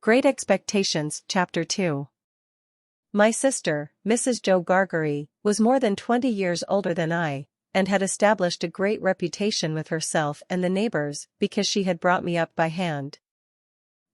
Great Expectations, Chapter 2. My sister, Mrs. Joe Gargery, was more than 20 years older than I, and had established a great reputation with herself and the neighbors because she had brought me up by hand.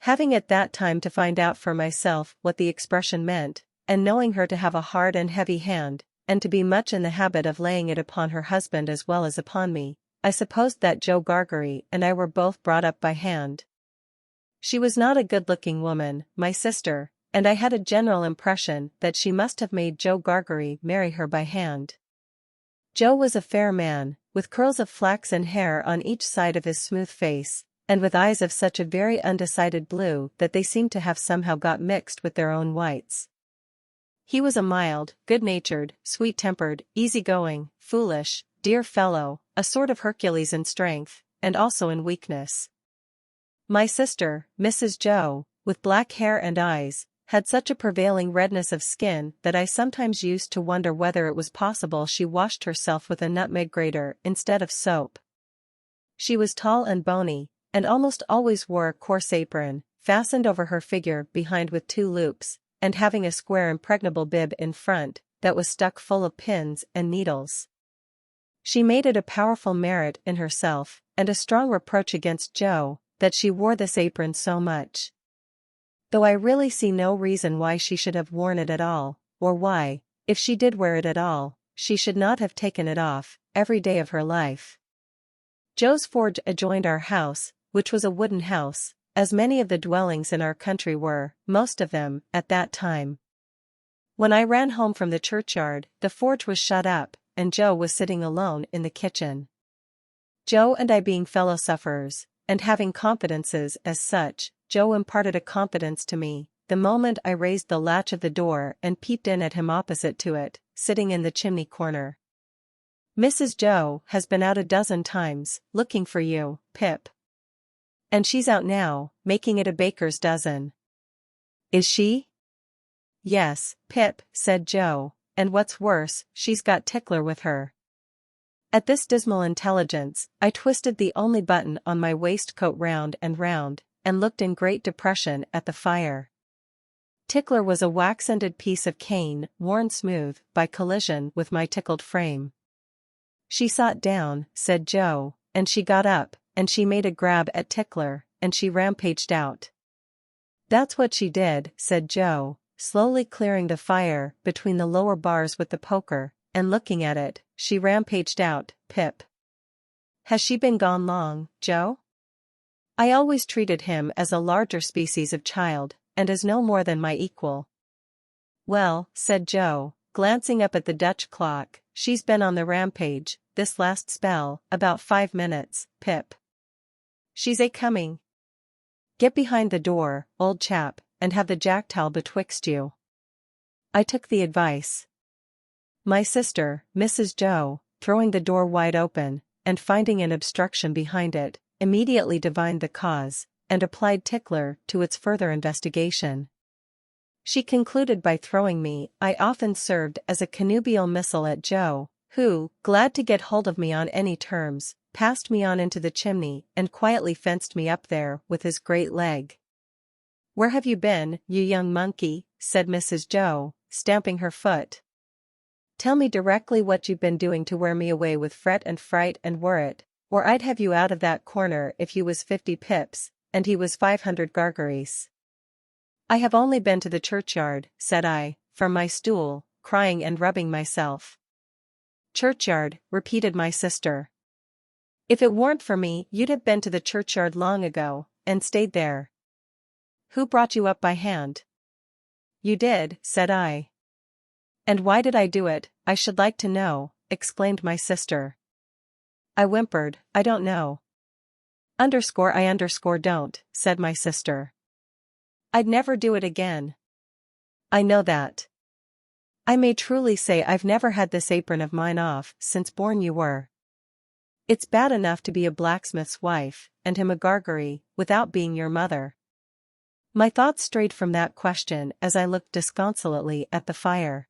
Having at that time to find out for myself what the expression meant, and knowing her to have a hard and heavy hand, and to be much in the habit of laying it upon her husband as well as upon me, I supposed that Joe Gargery and I were both brought up by hand. She was not a good-looking woman, my sister, and I had a general impression that she must have made Joe Gargery marry her by hand. Joe was a fair man, with curls of flaxen hair on each side of his smooth face, and with eyes of such a very undecided blue that they seemed to have somehow got mixed with their own whites. He was a mild, good-natured, sweet-tempered, easy-going, foolish, dear fellow, a sort of Hercules in strength, and also in weakness. My sister, Mrs. Joe, with black hair and eyes, had such a prevailing redness of skin that I sometimes used to wonder whether it was possible she washed herself with a nutmeg grater instead of soap. She was tall and bony, and almost always wore a coarse apron, fastened over her figure behind with 2 loops, and having a square impregnable bib in front, that was stuck full of pins and needles. She made it a powerful merit in herself, and a strong reproach against Joe, that she wore this apron so much. Though I really see no reason why she should have worn it at all, or why, if she did wear it at all, she should not have taken it off, every day of her life. Joe's forge adjoined our house, which was a wooden house, as many of the dwellings in our country were, most of them, at that time. When I ran home from the churchyard, the forge was shut up, and Joe was sitting alone in the kitchen. Joe and I being fellow sufferers, and having confidences as such, Joe imparted a confidence to me, the moment I raised the latch of the door and peeped in at him opposite to it, sitting in the chimney corner. "Mrs. Joe has been out a dozen times, looking for you, Pip. And she's out now, making it a baker's dozen." "Is she?" "Yes, Pip," said Joe, "and what's worse, she's got Tickler with her." At this dismal intelligence, I twisted the only button on my waistcoat round, and looked in great depression at the fire. Tickler was a wax-ended piece of cane, worn smooth by collision with my tickled frame. "She sat down," said Joe, "and she got up, and she made a grab at Tickler, and she rampaged out." "That's what she did," said Joe, slowly clearing the fire between the lower bars with the poker, and looking at it. "She rampaged out, Pip." "Has she been gone long, Joe?" I always treated him as a larger species of child, and as no more than my equal. "Well," said Joe, glancing up at the Dutch clock, "she's been on the rampage, this last spell, about 5 minutes, Pip. She's a-coming. Get behind the door, old chap, and have the jack-towel betwixt you." I took the advice. My sister, Mrs. Joe, throwing the door wide open, and finding an obstruction behind it, immediately divined the cause, and applied Tickler to its further investigation. She concluded by throwing me. I often served as a connubial missile at Joe, who, glad to get hold of me on any terms, passed me on into the chimney and quietly fenced me up there with his great leg. "Where have you been, you young monkey?" said Mrs. Joe, stamping her foot. "Tell me directly what you've been doing to wear me away with fret and fright and worrit, or I'd have you out of that corner if you was 50 pips, and he was 500 Gargerys." "I have only been to the churchyard," said I, from my stool, crying and rubbing myself. "Churchyard," repeated my sister. "If it weren't for me you'd have been to the churchyard long ago, and stayed there." "Who brought you up by hand?" "You did," said I. "And why did I do it, I should like to know," exclaimed my sister. I whimpered, "I don't know." "I don't," said my sister. "I'd never do it again." "I know that. I may truly say I've never had this apron of mine off since born you were. It's bad enough to be a blacksmith's wife, and him a Gargery, without being your mother." My thoughts strayed from that question as I looked disconsolately at the fire.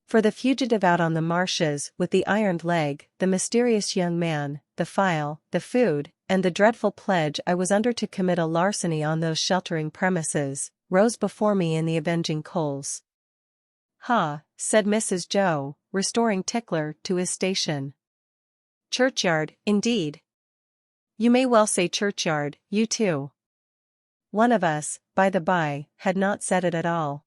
For the fugitive out on the marshes with the ironed leg, the mysterious young man, the file, the food, and the dreadful pledge I was under to commit a larceny on those sheltering premises, rose before me in the avenging coals. "Ha," said Mrs. Joe, restoring Tickler to his station. "Churchyard, indeed. You may well say churchyard, you too." One of us, by the by, had not said it at all.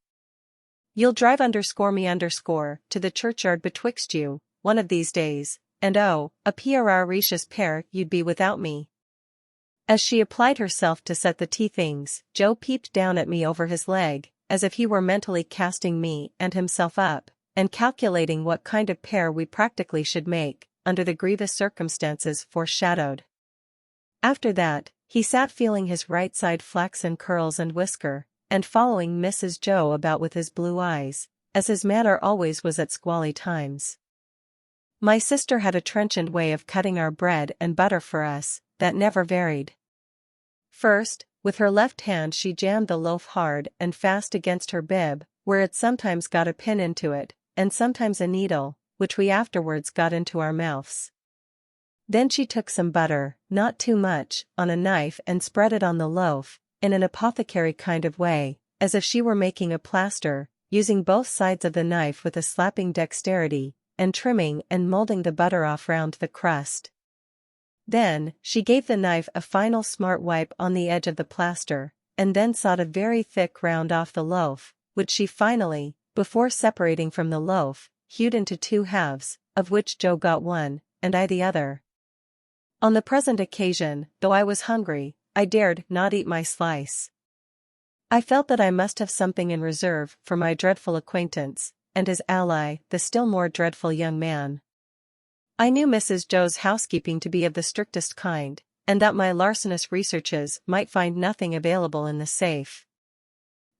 "You'll drive me to the churchyard betwixt you, one of these days, and oh, a precious pair you'd be without me." As she applied herself to set the tea things, Joe peeped down at me over his leg, as if he were mentally casting me and himself up, and calculating what kind of pair we practically should make, under the grievous circumstances foreshadowed. After that, he sat feeling his right side flaxen curls and whisker, and following Mrs. Joe about with his blue eyes, as his manner always was at squally times. My sister had a trenchant way of cutting our bread and butter for us, that never varied. First, with her left hand she jammed the loaf hard and fast against her bib, where it sometimes got a pin into it, and sometimes a needle, which we afterwards got into our mouths. Then she took some butter, not too much, on a knife and spread it on the loaf, in an apothecary kind of way, as if she were making a plaster, using both sides of the knife with a slapping dexterity, and trimming and molding the butter off round the crust. Then, she gave the knife a final smart wipe on the edge of the plaster, and then sawed a very thick round off the loaf, which she finally, before separating from the loaf, hewed into 2 halves, of which Joe got one, and I the other. On the present occasion, though I was hungry, I dared not eat my slice. I felt that I must have something in reserve for my dreadful acquaintance, and his ally, the still more dreadful young man. I knew Mrs. Joe's housekeeping to be of the strictest kind, and that my larcenous researches might find nothing available in the safe.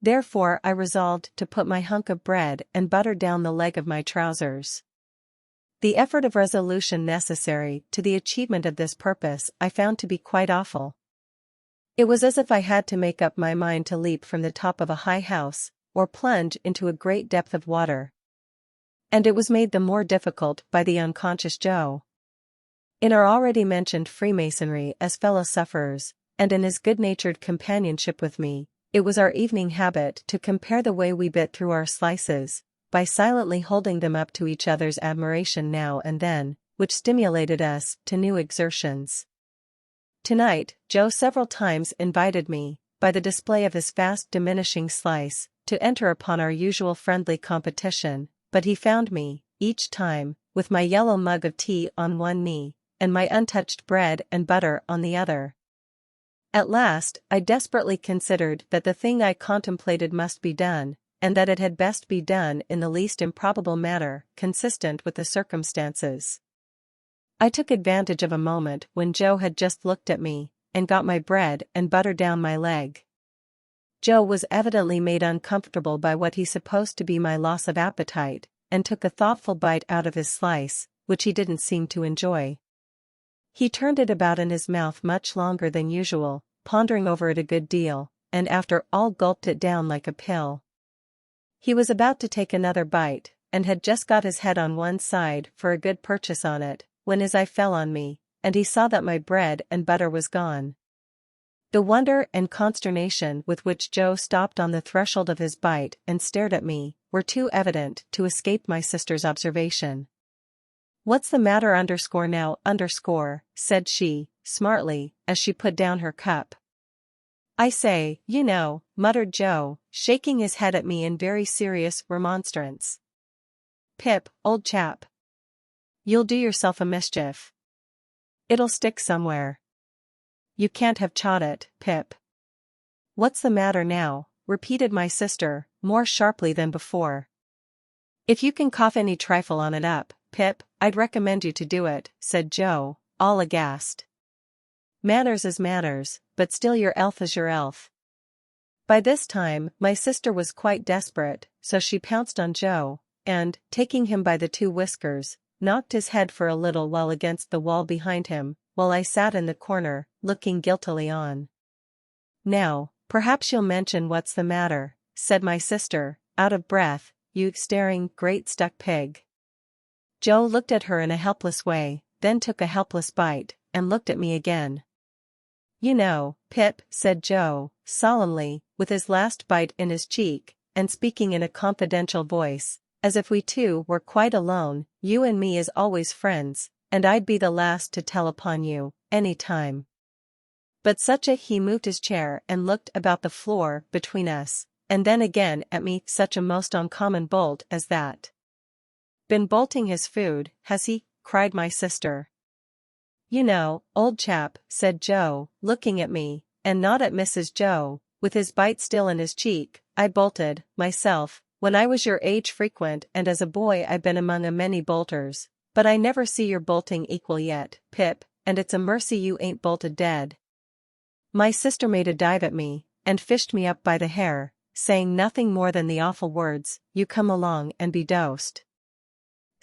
Therefore I resolved to put my hunk of bread and butter down the leg of my trousers. The effort of resolution necessary to the achievement of this purpose I found to be quite awful. It was as if I had to make up my mind to leap from the top of a high house, or plunge into a great depth of water. And it was made the more difficult by the unconscious Joe. In our already mentioned freemasonry as fellow-sufferers, and in his good-natured companionship with me, it was our evening habit to compare the way we bit through our slices, by silently holding them up to each other's admiration now and then, which stimulated us to new exertions. Tonight, Joe several times invited me, by the display of his fast diminishing slice, to enter upon our usual friendly competition, but he found me, each time, with my yellow mug of tea on one knee, and my untouched bread and butter on the other. At last, I desperately considered that the thing I contemplated must be done, and that it had best be done in the least improbable manner, consistent with the circumstances. I took advantage of a moment when Joe had just looked at me, and got my bread and butter down my leg. Joe was evidently made uncomfortable by what he supposed to be my loss of appetite, and took a thoughtful bite out of his slice, which he didn't seem to enjoy. He turned it about in his mouth much longer than usual, pondering over it a good deal, and after all gulped it down like a pill. He was about to take another bite, and had just got his head on one side for a good purchase on it, when his eye fell on me, and he saw that my bread and butter was gone. The wonder and consternation with which Joe stopped on the threshold of his bite and stared at me, were too evident to escape my sister's observation. "What's the matter now, said she, smartly, as she put down her cup. "I say, you know," muttered Joe, shaking his head at me in very serious remonstrance. "Pip, old chap. You'll do yourself a mischief. It'll stick somewhere. You can't have chawed it, Pip." "What's the matter now?" repeated my sister, more sharply than before. "If you can cough any trifle on it up, Pip, I'd recommend you to do it," said Joe, all aghast. "Manners is manners, but still your elf is your elf." By this time, my sister was quite desperate, so she pounced on Joe, and, taking him by the 2 whiskers, knocked his head for a little while against the wall behind him, while I sat in the corner, looking guiltily on. "Now, perhaps you'll mention what's the matter," said my sister, out of breath, "you staring, great stuck pig." Joe looked at her in a helpless way, then took a helpless bite, and looked at me again. You know, Pip, said Joe, solemnly, with his last bite in his cheek, and speaking in a confidential voice, as if we two were quite alone, you and me is always friends, and I'd be the last to tell upon you, any time. But he moved his chair and looked about the floor between us, and then again at me, such a most uncommon bolt as that. Been bolting his food, has he? Cried my sister. You know, old chap, said Joe, looking at me, and not at Mrs. Joe, with his bite still in his cheek. I bolted, myself, when I was your age frequent, and as a boy I've been among a many bolters, but I never see your bolting equal yet, Pip, and it's a mercy you ain't bolted dead. My sister made a dive at me, and fished me up by the hair, saying nothing more than the awful words, you come along and be dosed.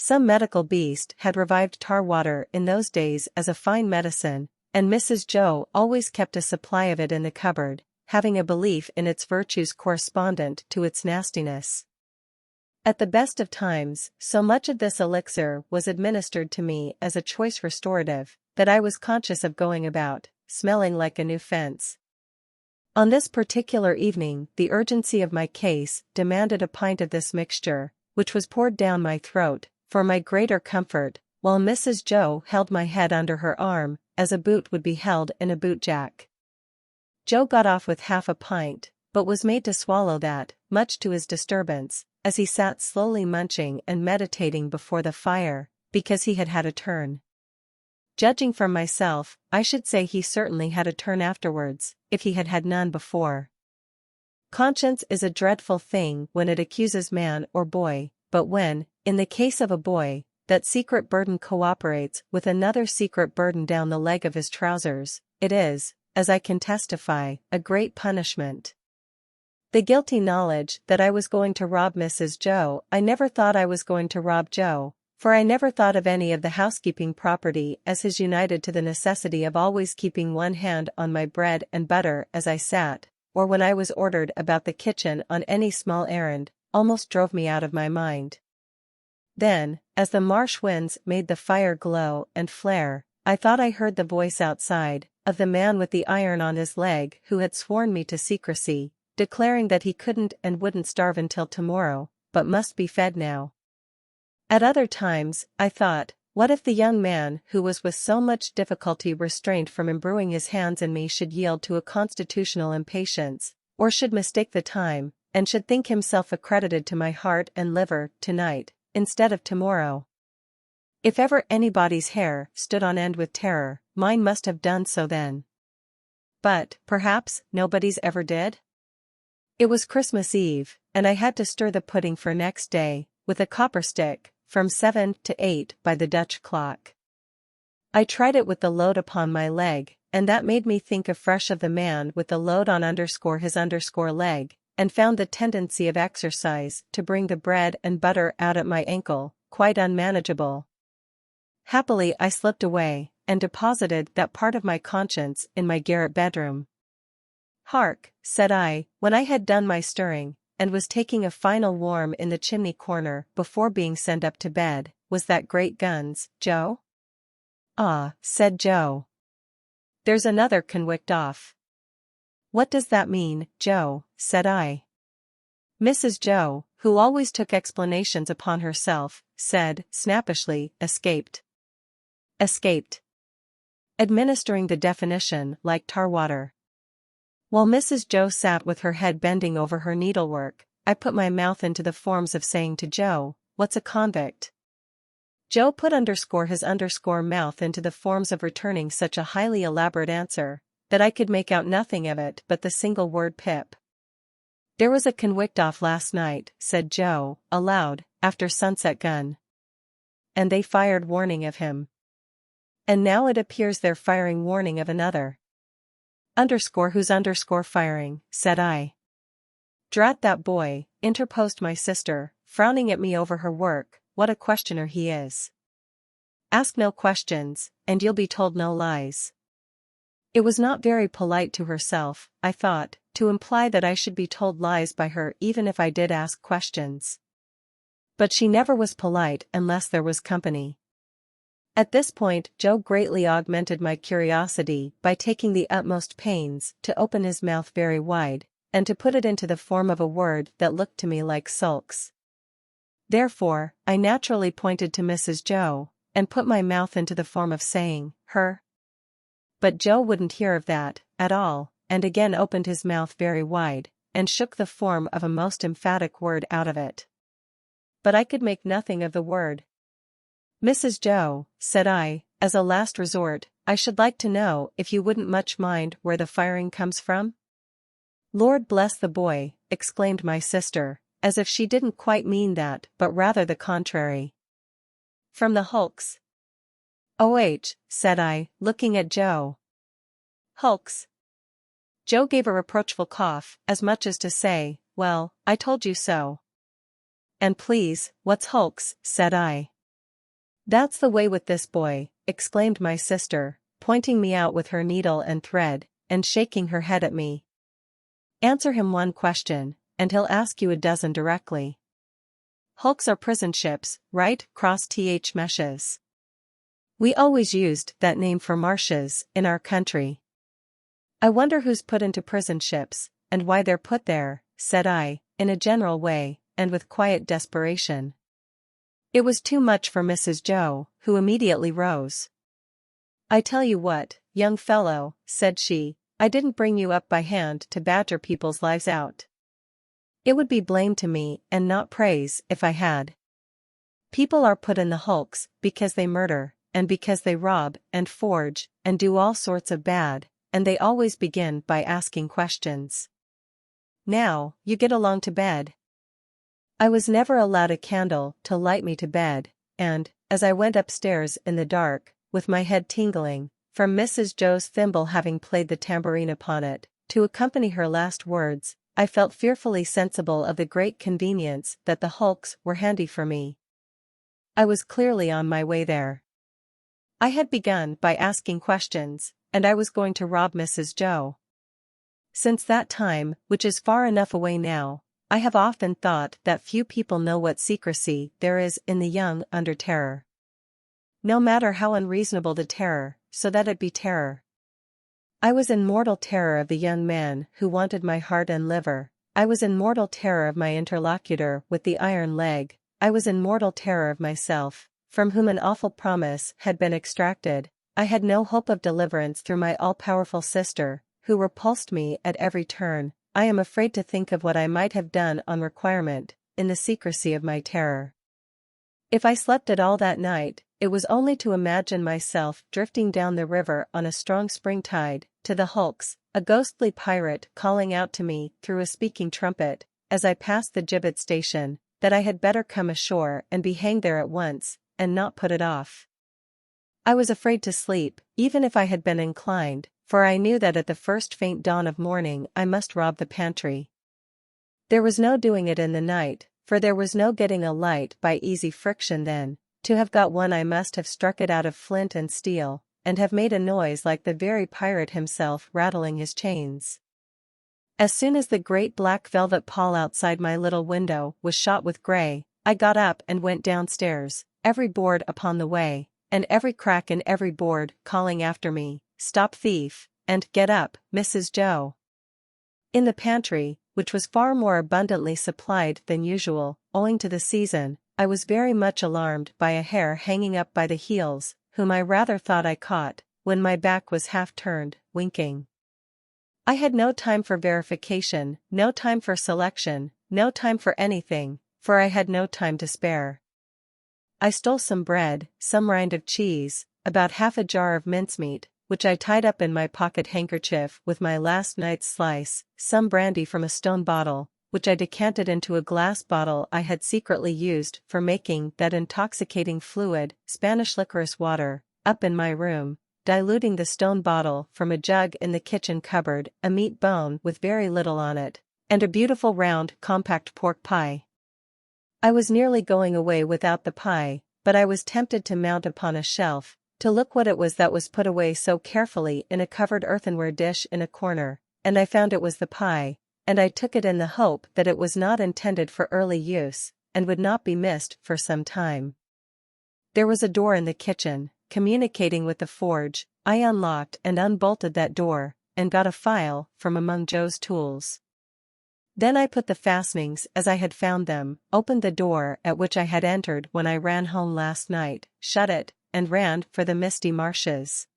Some medical beast had revived tar water in those days as a fine medicine, and Mrs. Joe always kept a supply of it in the cupboard, having a belief in its virtues correspondent to its nastiness. At the best of times, so much of this elixir was administered to me as a choice restorative, that I was conscious of going about, smelling like a new fence. On this particular evening, the urgency of my case demanded a pint of this mixture, which was poured down my throat, for my greater comfort, while Mrs. Joe held my head under her arm, as a boot would be held in a bootjack. Joe got off with half a pint, but was made to swallow that, much to his disturbance, as he sat slowly munching and meditating before the fire, because he had had a turn. Judging from myself, I should say he certainly had a turn afterwards, if he had had none before. Conscience is a dreadful thing when it accuses man or boy, but when, in the case of a boy, that secret burden cooperates with another secret burden down the leg of his trousers, it is, as I can testify, a great punishment. The guilty knowledge that I was going to rob Mrs. Joe, I never thought I was going to rob Joe, for I never thought of any of the housekeeping property as his united to the necessity of always keeping one hand on my bread and butter as I sat, or when I was ordered about the kitchen on any small errand, almost drove me out of my mind. Then, as the marsh winds made the fire glow and flare, I thought I heard the voice outside, of the man with the iron on his leg who had sworn me to secrecy, declaring that he couldn't and wouldn't starve until tomorrow, but must be fed now. At other times, I thought, what if the young man who was with so much difficulty restrained from imbruing his hands in me should yield to a constitutional impatience, or should mistake the time, and should think himself accredited to my heart and liver tonight, instead of tomorrow. If ever anybody's hair stood on end with terror, mine must have done so then. But, perhaps, nobody's ever did? It was Christmas Eve, and I had to stir the pudding for next day, with a copper stick, from 7 to 8 by the Dutch clock. I tried it with the load upon my leg, and that made me think afresh of the man with the load on his leg, and found the tendency of exercise to bring the bread and butter out at my ankle quite unmanageable. Happily I slipped away, and deposited that part of my conscience in my garret bedroom. Hark, said I, when I had done my stirring, and was taking a final warm in the chimney corner before being sent up to bed, was that great guns, Joe? Ah, said Joe. There's another convict off. What does that mean, Joe? Said I. Mrs. Joe, who always took explanations upon herself, said, snappishly, escaped. Escaped. Administering the definition like tar water. While Mrs. Joe sat with her head bending over her needlework, I put my mouth into the forms of saying to Joe, what's a convict? Joe put his mouth into the forms of returning such a highly elaborate answer, that I could make out nothing of it but the single word Pip. There was a convict off last night, said Joe, aloud, after sunset gun. And they fired warning of him. And now it appears they're firing warning of another. Who's firing, said I. Drat that boy, interposed my sister, frowning at me over her work, what a questioner he is. Ask no questions, and you'll be told no lies. It was not very polite to herself, I thought, to imply that I should be told lies by her even if I did ask questions. But she never was polite unless there was company. At this point Joe greatly augmented my curiosity by taking the utmost pains to open his mouth very wide, and to put it into the form of a word that looked to me like sulks. Therefore, I naturally pointed to Mrs. Joe, and put my mouth into the form of saying, her. But Joe wouldn't hear of that, at all, and again opened his mouth very wide, and shook the form of a most emphatic word out of it. But I could make nothing of the word. "Mrs. Joe," said I, as a last resort, "I should like to know if you wouldn't much mind where the firing comes from?" "Lord bless the boy," exclaimed my sister, as if she didn't quite mean that but rather the contrary. "From the hulks." "Oh," said I, looking at Joe. "Hulks?" Joe gave a reproachful cough, as much as to say, "Well, I told you so." "And please, what's hulks?" said I. "That's the way with this boy," exclaimed my sister, pointing me out with her needle and thread, and shaking her head at me. "Answer him one question, and he'll ask you a dozen directly. Hulks are prison ships, right? Cross-th meshes. We always used that name for marshes in our country." "I wonder who's put into prison ships, and why they're put there," said I, in a general way, and with quiet desperation. It was too much for Mrs. Joe, who immediately rose. "I tell you what, young fellow," said she, "I didn't bring you up by hand to badger people's lives out. It would be blame to me and not praise if I had. People are put in the hulks because they murder, and because they rob and forge and do all sorts of bad, and they always begin by asking questions. Now, you get along to bed." I was never allowed a candle to light me to bed, and, as I went upstairs in the dark, with my head tingling, from Mrs. Joe's thimble having played the tambourine upon it, to accompany her last words, I felt fearfully sensible of the great convenience that the hulks were handy for me. I was clearly on my way there. I had begun by asking questions, and I was going to rob Mrs. Joe. Since that time, which is far enough away now, I have often thought that few people know what secrecy there is in the young under terror. No matter how unreasonable the terror, so that it be terror. I was in mortal terror of the young man who wanted my heart and liver. I was in mortal terror of my interlocutor with the iron leg. I was in mortal terror of myself, from whom an awful promise had been extracted. I had no hope of deliverance through my all-powerful sister, who repulsed me at every turn. I am afraid to think of what I might have done on requirement, in the secrecy of my terror. If I slept at all that night, it was only to imagine myself drifting down the river on a strong spring tide, to the hulks, a ghostly pirate calling out to me through a speaking trumpet, as I passed the gibbet station, that I had better come ashore and be hanged there at once, and not put it off. I was afraid to sleep, even if I had been inclined, for I knew that at the first faint dawn of morning I must rob the pantry. There was no doing it in the night, for there was no getting a light by easy friction then. To have got one I must have struck it out of flint and steel, and have made a noise like the very pirate himself rattling his chains. As soon as the great black velvet pall outside my little window was shot with grey, I got up and went downstairs, every board upon the way, and every crack in every board calling after me, "Stop thief," and "Get up, Mrs. Joe." In the pantry, which was far more abundantly supplied than usual, owing to the season, I was very much alarmed by a hare hanging up by the heels, whom I rather thought I caught, when my back was half turned, winking. I had no time for verification, no time for selection, no time for anything, for I had no time to spare. I stole some bread, some rind of cheese, about half a jar of mincemeat, which I tied up in my pocket handkerchief with my last night's slice, some brandy from a stone bottle, which I decanted into a glass bottle I had secretly used for making that intoxicating fluid, Spanish licorice water, up in my room, diluting the stone bottle from a jug in the kitchen cupboard, a meat bone with very little on it, and a beautiful round, compact pork pie. I was nearly going away without the pie, but I was tempted to mount upon a shelf, to look what it was that was put away so carefully in a covered earthenware dish in a corner, and I found it was the pie, and I took it in the hope that it was not intended for early use, and would not be missed for some time. There was a door in the kitchen, communicating with the forge, I unlocked and unbolted that door, and got a file from among Joe's tools. Then I put the fastenings as I had found them, opened the door at which I had entered when I ran home last night, shut it, and ran for the misty marshes.